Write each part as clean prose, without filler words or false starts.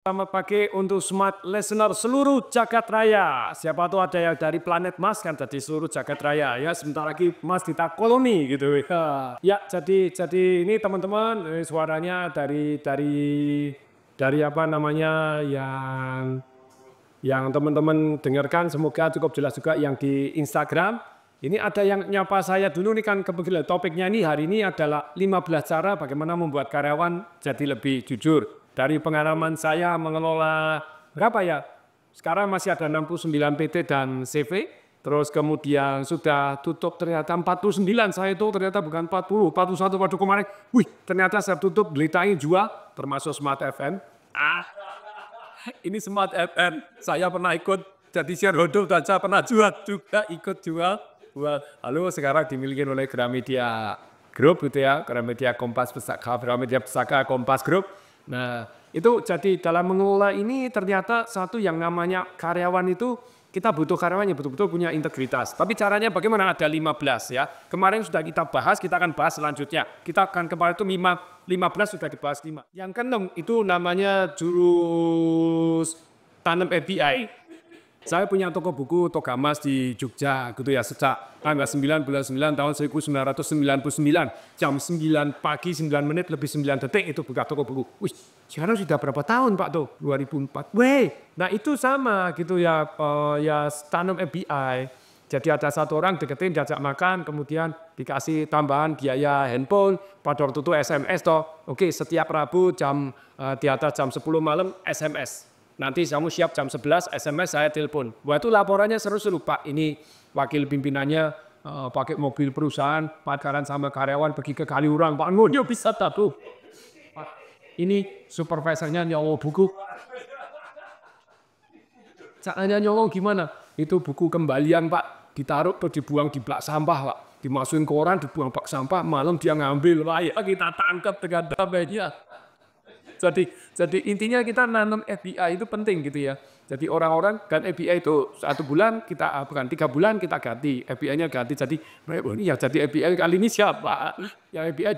Selamat pagi untuk smart listener seluruh jagat raya. Siapa tahu ada yang dari planet Mars kan jadi seluruh jagat raya ya. Sebentar lagi Mars kita koloni gitu. Ya jadi ini teman-teman suaranya dari apa namanya yang teman-teman dengarkan semoga cukup jelas juga yang di Instagram. Ini ada yang nyapa saya dulu nih kan kebetulan topiknya ini hari ini adalah 15 cara bagaimana membuat karyawan jadi lebih jujur. Dari pengalaman saya mengelola berapa ya? Sekarang masih ada 69 PT dan CV. Terus kemudian sudah tutup ternyata 49. Saya itu ternyata bukan 40, 41 waktu kemarin. Wih, ternyata saya tutup beritanya jual termasuk Smart FM. Ini Smart FM. Saya pernah ikut jadi shareholder dan saya pernah jual juga ikut jual. Lalu sekarang dimiliki oleh Gramedia Group gitu ya, Gramedia Kompas Pusaka, Gramedia Pusaka Kompas Group. Nah, itu jadi dalam mengelola ini ternyata satu yang namanya karyawan itu kita butuh karyawan yang betul-betul punya integritas. Tapi caranya bagaimana? Ada 15 ya. Kemarin sudah kita bahas, kita akan bahas selanjutnya. Kita akan kemarin itu 15 sudah dibahas 5. Yang keenam itu namanya jurus tanam API. Saya punya toko buku Togamas di Jogja gitu ya sejak tanggal 9 bulan 9 tahun 1999 jam 9 pagi 9 menit lebih 9 detik itu buka toko buku. Wih, sekarang sudah berapa tahun Pak tuh? 2004. Weh, nah itu sama gitu ya ya tanam API. Jadi ada satu orang deketin diajak makan kemudian dikasih tambahan biaya handphone pada waktu itu SMS toh. Oke, setiap Rabu jam di atas jam 10 malam SMS. Nanti kamu siap jam 11 SMS saya telepon. Wah itu laporannya seru-seru Pak. Ini wakil pimpinannya pakai mobil perusahaan, pacaran sama karyawan pergi ke Kaliurang. Pak Ngunyo bisa tahu. Ini supervisornya nyolong buku. Caranya nyolong gimana? Itu buku kembalian Pak. Ditaruh terus dibuang di bak sampah Pak. Dimasukin koran, dibuang bak sampah. Malam dia ngambil. Wah ya kita tangkap dengan damainya. Jadi intinya kita nanam FBI itu penting gitu ya. Jadi orang-orang kan FBI itu 1 bulan kita bukan 3 bulan kita ganti FBI-nya ganti. Jadi ya jadi FBI kali ini siapa? Yang FBI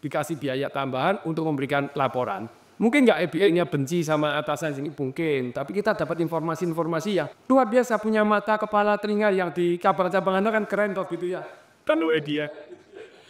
dikasih biaya tambahan untuk memberikan laporan. Mungkin nggak FBI-nya benci sama atasan sini mungkin, tapi kita dapat informasi-informasi yang luar biasa punya mata, kepala, telinga yang di kabar cabang Anda kan keren toh gitu ya. Kan dia.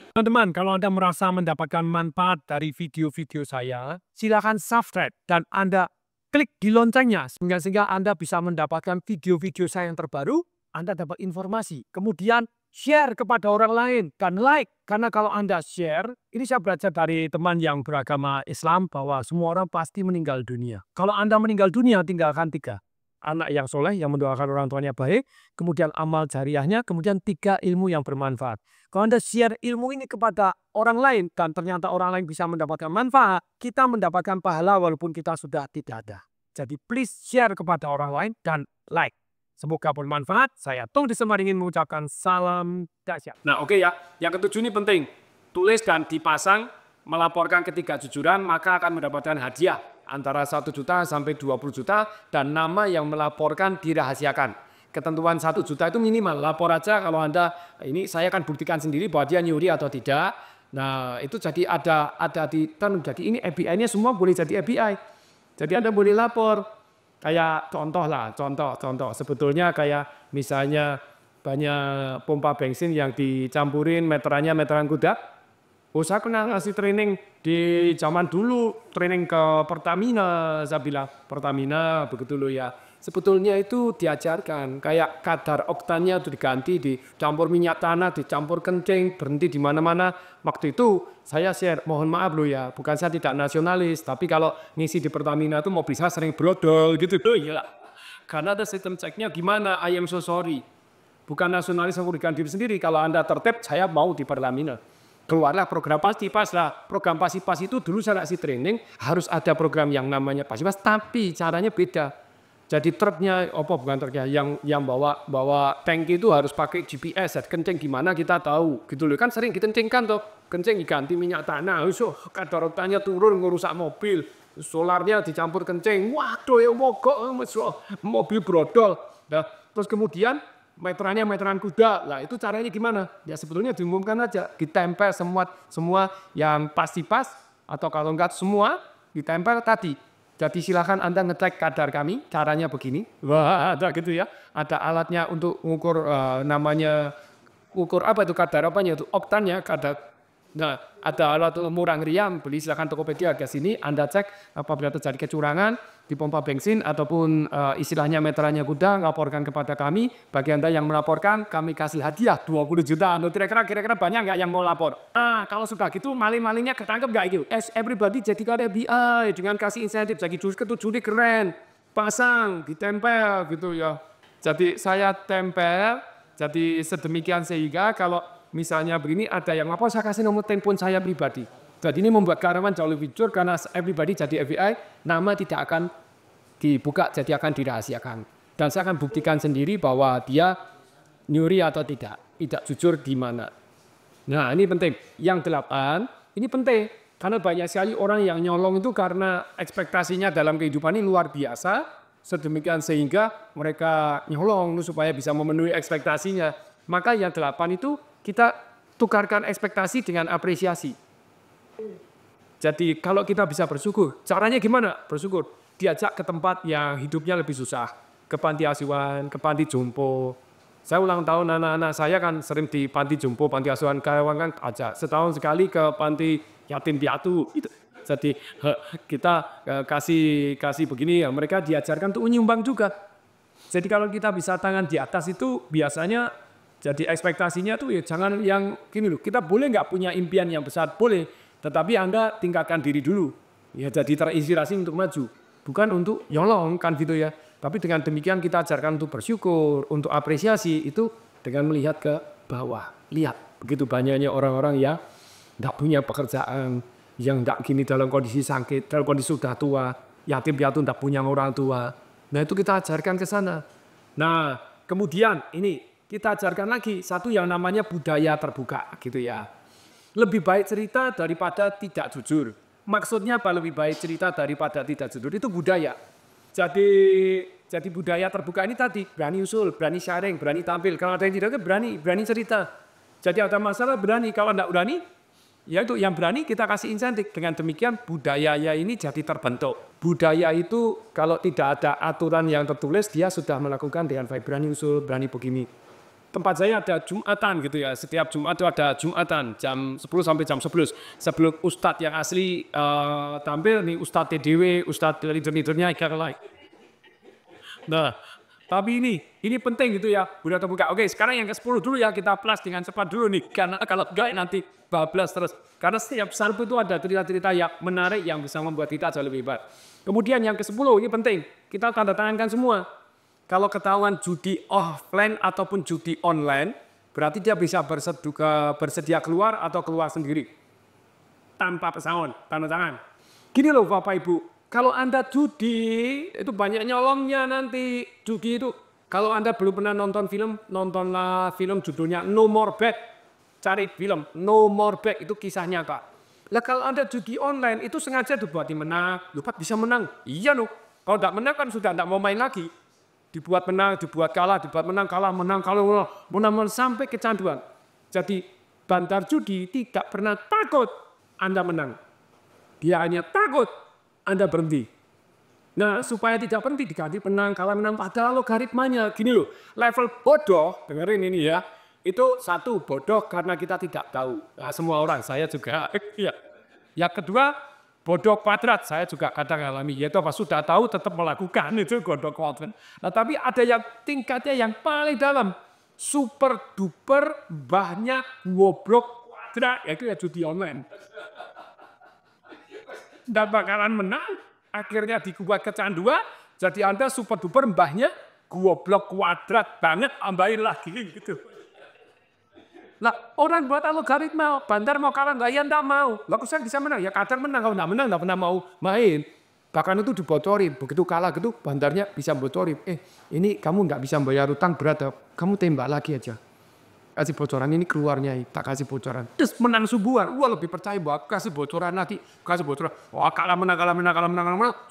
Teman-teman, kalau Anda merasa mendapatkan manfaat dari video-video saya, silakan subscribe dan Anda klik di loncengnya sehingga Anda bisa mendapatkan video-video saya yang terbaru, Anda dapat informasi. Kemudian share kepada orang lain dan like. Karena kalau Anda share, ini saya belajar dari teman yang beragama Islam bahwa semua orang pasti meninggal dunia. Kalau Anda meninggal dunia, tinggalkan 3. Anak yang soleh yang mendoakan orang tuanya baik, kemudian amal jariahnya, kemudian 3 ilmu yang bermanfaat. Kalau Anda share ilmu ini kepada orang lain dan ternyata orang lain bisa mendapatkan manfaat, kita mendapatkan pahala walaupun kita sudah tidak ada. Jadi please share kepada orang lain dan like. Semoga bermanfaat. Saya Tung Desema ingin mengucapkan salam dahsyat. Nah oke ya, yang ketujuh ini penting. Tulis dan dipasang, melaporkan ketidakjujuran maka akan mendapatkan hadiah antara 1 juta sampai 20 juta dan nama yang melaporkan dirahasiakan. Ketentuan 1 juta itu minimal, lapor aja kalau Anda, ini saya akan buktikan sendiri bahwa dia nyuri atau tidak. Nah itu jadi ada di jadi ini API-nya semua boleh jadi API. Jadi Anda boleh lapor. Kayak contoh sebetulnya kayak misalnya banyak pompa bensin yang dicampurin meteran kuda. Oh saya pernah ngasih training di zaman dulu, training ke Pertamina, saya bilang Pertamina begitu loh ya. Sebetulnya itu diajarkan kayak kadar oktannya itu diganti, dicampur minyak tanah, dicampur kencing, berhenti di mana-mana. Waktu itu saya share, mohon maaf loh ya, bukan saya tidak nasionalis, tapi kalau ngisi di Pertamina itu mobil saya sering brodol gitu loh ya. Karena ada sistem ceknya gimana, I am so sorry. Bukan nasionalis memberikan diri sendiri, kalau Anda tertib saya mau di Pertamina. Keluarlah program Pasipas lah. Program Pasipas itu dulu saya kasih training, harus ada program yang namanya Pasipas, tapi caranya beda. Jadi truknya, bukan truknya, yang bawa tangki itu harus pakai GPS, kencing gimana kita tahu, gitu loh. Kan sering dikencingkan tuh, kencing diganti minyak tanah, kadar oktannya turun ngerusak mobil, solarnya dicampur kencing, waduh ya mogok, mobil brodol. Nah, terus kemudian meteran kuda, lah itu caranya gimana? Ya sebetulnya diumumkan aja, ditempel semua yang Pasipas atau kalau enggak semua ditempel tadi. Jadi silakan Anda ngecek kadar kami, caranya begini. Wah, ada gitu ya. Ada alatnya untuk mengukur namanya ukur apa itu kadar apanya itu oktannya kadar. Nah, ada alat murah meriam, beli silakan Tokopedia ke sini, Anda cek apabila terjadi kecurangan di pompa bensin ataupun istilahnya meterannya kuda, laporkan kepada kami. Bagi Anda yang melaporkan, kami kasih hadiah 20 juta. Kira-kira banyak nggak yang mau lapor? Kalau sudah gitu, maling-malingnya ketangkep nggak itu? Everybody jadikan FBI dengan kasih insentif, jadi juri keren, pasang, ditempel gitu ya. Jadi saya tempel, jadi sedemikian sehingga kalau misalnya begini ada yang apa saya kasih nomor telepon saya pribadi. Jadi ini membuat karyawan jauh lebih jujur karena everybody jadi FBI, nama tidak akan dibuka, jadi akan dirahasiakan. Dan saya akan buktikan sendiri bahwa dia nyuri atau tidak jujur di mana. Nah ini penting. Yang 8, ini penting. Karena banyak sekali orang yang nyolong itu karena ekspektasinya dalam kehidupan ini luar biasa, sedemikian sehingga mereka nyolong supaya bisa memenuhi ekspektasinya. Maka yang 8 itu kita tukarkan ekspektasi dengan apresiasi. Jadi kalau kita bisa bersyukur, caranya gimana? Bersyukur. Diajak ke tempat yang hidupnya lebih susah. Ke panti asuhan, ke panti jompo. Saya ulang tahun anak-anak saya kan sering di panti jompo, panti asuhan karyawan kan ajak. Setahun sekali ke panti yatim piatu. Jadi kita kasih begini ya, mereka diajarkan untuk menyumbang juga. Jadi kalau kita bisa tangan di atas itu biasanya jadi ekspektasinya tuh ya jangan yang gini loh. Kita boleh nggak punya impian yang besar? Boleh. Tetapi Anda tingkatkan diri dulu. Ya jadi terinspirasi untuk maju. Bukan untuk nyolong kan gitu ya. Tapi dengan demikian kita ajarkan untuk bersyukur, untuk apresiasi itu dengan melihat ke bawah. Lihat begitu banyaknya orang-orang yang nggak punya pekerjaan, yang nggak gini dalam kondisi sakit, dalam kondisi sudah tua, yatim piatu nggak punya orang tua. Nah itu kita ajarkan ke sana. Nah kemudian ini kita ajarkan lagi satu yang namanya budaya terbuka gitu ya. Lebih baik cerita daripada tidak jujur. Maksudnya apa lebih baik cerita daripada tidak jujur? Itu budaya. Jadi budaya terbuka ini tadi berani usul, berani sharing, berani tampil. Kalau ada yang tidak berani cerita. Jadi ada masalah berani. Kalau tidak berani, ya itu yang berani kita kasih insentif. Dengan demikian budaya ini jadi terbentuk. Budaya itu kalau tidak ada aturan yang tertulis dia sudah melakukan dengan baik, berani usul, berani begini. Tempat saya ada Jumatan gitu ya. Setiap Jumat itu ada Jumatan jam 10 sampai jam 11. Sebelum Ustadz yang asli tampil nih Ustadz TDW, Ustadz leader-leadernya lain. Nah, tapi ini penting gitu ya, budaya terbuka. Oke, sekarang yang ke-10 dulu ya kita plus dengan cepat dulu nih. Karena kalau enggak nanti bablas terus. Karena setiap sarpu itu ada cerita-cerita yang menarik yang bisa membuat kita jauh lebih hebat. Kemudian yang ke-10 ini penting. Kita tanda tangankan semua. Kalau ketahuan judi offline ataupun judi online, berarti dia bisa bersedia keluar atau keluar sendiri. Tanpa pesangon, tanda tangan. Gini loh Bapak Ibu, kalau Anda judi, itu banyak nyolongnya nanti. Judi itu, kalau Anda belum pernah nonton film, nontonlah film judulnya No More Bet. Cari film, No More Bet, itu kisah nyata. Lah kalau Anda judi online, itu sengaja dibuat menang. Lupa bisa menang. Iya loh, kalau tidak menang kan sudah tidak mau main lagi. Dibuat menang, dibuat kalah, dibuat menang, kalah, sampai kecanduan. Jadi bandar judi tidak pernah takut Anda menang. Dia hanya takut Anda berhenti. Nah, supaya tidak berhenti diganti menang, kalah, menang. Padahal logaritmanya gini loh, level bodoh, dengerin ini ya. Itu satu, bodoh karena kita tidak tahu. Nah, semua orang, saya juga. Ya. Yang kedua, bodoh kuadrat, saya juga kadang alami, yaitu apa sudah tahu tetap melakukan itu bodoh kuadrat. Nah tapi ada yang tingkatnya yang paling dalam, super duper banyak goblok kuadrat, yaitu ya judi online. Dan bakalan menang, akhirnya dibuat kecanduan, jadi Anda super duper mbahnya goblok kuadrat banget, tambahin lagi gitu. Nah, orang buat algoritma, bandar mau kalah nggak? Ya nggak mau. Lah saya bisa menang, ya kadang menang. Kalau nggak menang, nggak pernah mau main. Bahkan itu dibocorin. Begitu kalah gitu, bandarnya bisa bocorin. Ini kamu nggak bisa bayar utang berat, ya. Kamu tembak lagi aja. Kasih bocoran ini keluarnya, tak kasih bocoran. Terus menang subuhan. Wah lebih percaya bahwa kasih bocoran nanti, kasih bocoran. Wah kalah menang.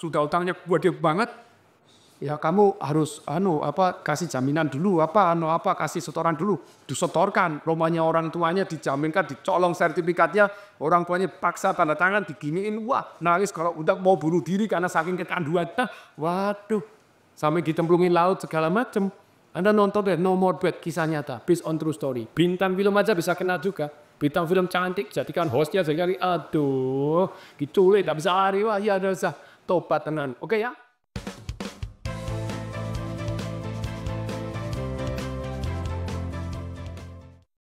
Sudah utangnya gede banget. Ya kamu harus kasih jaminan dulu kasih setoran dulu, disetorkan, rumahnya orang tuanya dijaminkan, dicolong sertifikatnya, orang tuanya paksa tanda tangan, diginiin, wah nangis kalau udah mau bunuh diri karena saking kecanduan. Nah, waduh, sampai ditemplungin laut segala macem. Anda nonton deh No More Bed, kisah nyata, based on true story. Bintang film aja bisa kena juga. Bintang film cantik, jadikan hostnya sekali, aduh, gitu tak bisa lari, wah ya udah tobat tenan. Oke ya.